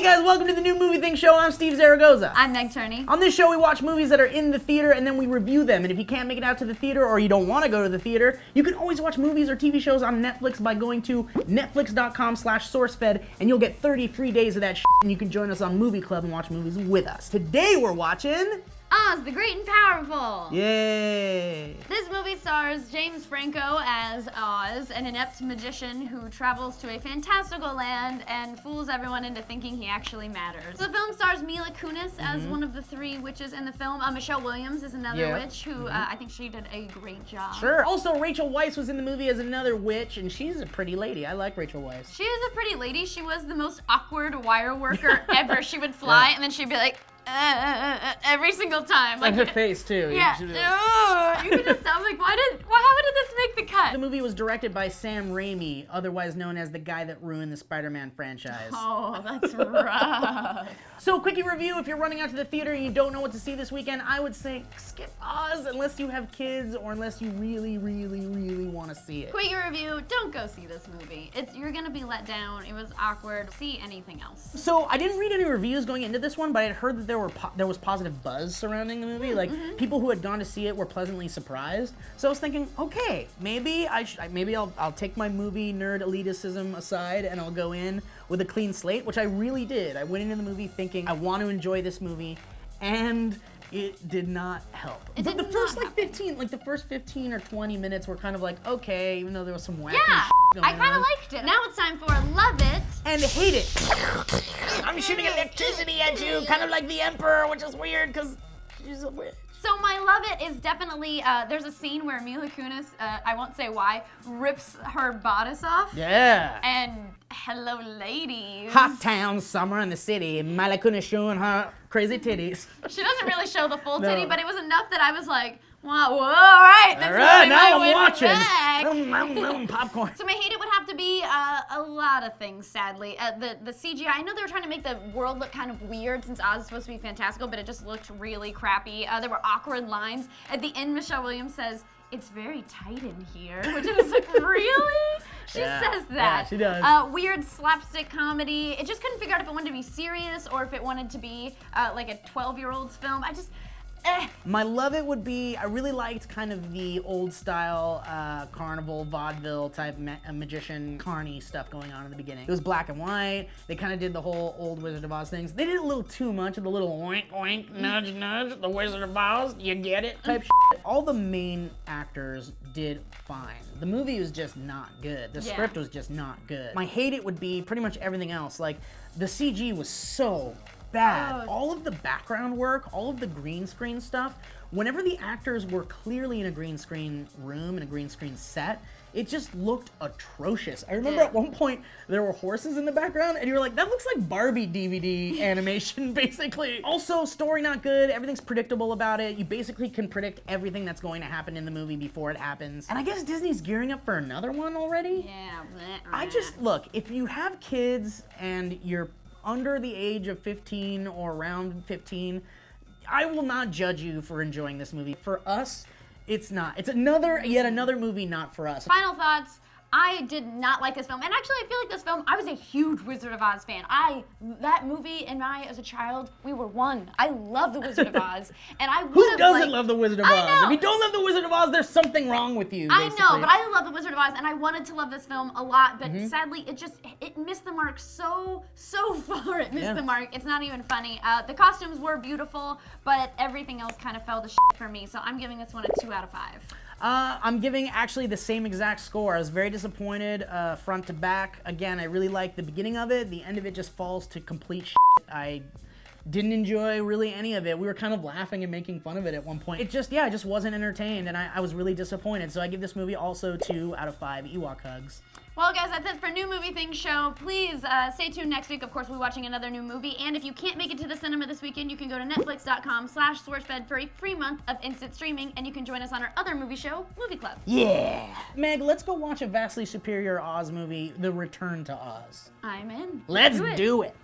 guys, welcome to the New Movie Thing Show. I'm Steve Zaragoza. I'm Meg Turney. On this show, we watch movies that are in the theater and then we review them. And if you can't make it out to the theater or you don't want to go to the theater, you can always watch movies or TV shows on Netflix by going to netflix.com/SourceFed and you'll get 30 free days of that shit, and you can join us on Movie Club and watch movies with us. Today we're watching Oz, the Great and Powerful. Yay! This movie stars James Franco as Oz, an inept magician who travels to a fantastical land and fools everyone into thinking he actually matters. The film stars Mila Kunis as one of the three witches in the film. Michelle Williams is another witch who I think she did a great job. Sure. Also, Rachel Weisz was in the movie as another witch, and she's a pretty lady. I like Rachel Weisz. She is a pretty lady. She was the most awkward wire worker ever. She would fly and then she'd be like, every single time. Like her face too. Yeah. You could just tell, like, how did this make the cut? The movie was directed by Sam Raimi, otherwise known as the guy that ruined the Spider-Man franchise. Oh, that's rough. So, quickie review, if you're running out to the theater and you don't know what to see this weekend, I would say skip Oz unless you have kids or unless you really, really, really want to see it. Quickie review, don't go see this movie. You're gonna be let down. It was awkward. See anything else. So, I didn't read any reviews going into this one, but I had heard that there was positive buzz surrounding the movie. Like, people who had gone to see it were pleasantly surprised. So I was thinking, okay, maybe I'll take my movie nerd elitism aside and I'll go in with a clean slate, which I really did. I went into the movie thinking I want to enjoy this movie, and it did not help. But the first 15 or 20 minutes were kind of like, okay, even though there was some wacky shit going on. I kind of liked it. Now it's time for Love It and Hate It. I'm shooting electricity at you, kind of like the Emperor, which is weird because she's a witch. So my Love It is definitely, there's a scene where Mila Kunis, I won't say why, rips her bodice off. Yeah. And hello, ladies. Hot town, summer in the city, Mila Kunis showing her crazy titties. She doesn't really show the full titty, but it was enough that I was like, wow, whoa, all right. All right, now I'm watching. Popcorn. So my Hate It would have to be a lot of things, sadly. The CGI, I know they were trying to make the world look kind of weird since Oz is supposed to be fantastical, but it just looked really crappy. There were awkward lines. At the end, Michelle Williams says, "It's very tight in here," which is like, really? She says that. Yeah, she does. Weird slapstick comedy. It just couldn't figure out if it wanted to be serious or if it wanted to be like a 12-year-old's film. My Love It would be, I really liked kind of the old style carnival, vaudeville type magician carny stuff going on in the beginning. It was black and white. They kind of did the whole old Wizard of Oz things. They did a little too much of the little wink, wink, nudge, nudge, the Wizard of Oz, you get it type shit. All the main actors did fine. The movie was just not good. The script was just not good. My Hate It would be pretty much everything else. Like, the CG was so bad. All of the background work, all of the green screen stuff, whenever the actors were clearly in a green screen room, in a green screen set, it just looked atrocious. I remember at one point there were horses in the background and you were like, that looks like Barbie DVD animation, basically. Also, story not good, everything's predictable about it. You basically can predict everything that's going to happen in the movie before it happens. And I guess Disney's gearing up for another one already? Yeah. Look, if you have kids and you're under the age of 15 or around 15, I will not judge you for enjoying this movie. For us, it's not. It's yet another movie not for us. Final thoughts. I did not like this film. And actually, I feel like this film, I was a huge Wizard of Oz fan. That movie and I, as a child, we were one. I love The Wizard of Oz. And I would Who doesn't love The Wizard of Oz? If you don't love The Wizard of Oz, there's something wrong with you, basically. I know, but I love The Wizard of Oz, and I wanted to love this film a lot, but sadly, it missed the mark so far. It missed the mark. It's not even funny. The costumes were beautiful, but everything else kind of fell to shit for me, so I'm giving this one a 2 out of 5. I'm giving actually the same exact score. I was very disappointed front to back. Again, I really liked the beginning of it. The end of it just falls to complete shit. I didn't enjoy really any of it. We were kind of laughing and making fun of it at one point. I just wasn't entertained, and I was really disappointed. So I give this movie also 2 out of 5 Ewok hugs. Well, guys, that's it for New Movie Thing Show. Please stay tuned next week. Of course, we're watching another new movie. And if you can't make it to the cinema this weekend, you can go to netflix.com/SourceFed for a free month of instant streaming, and you can join us on our other movie show, Movie Club. Yeah! Meg, let's go watch a vastly superior Oz movie, The Return to Oz. I'm in. Let's do it.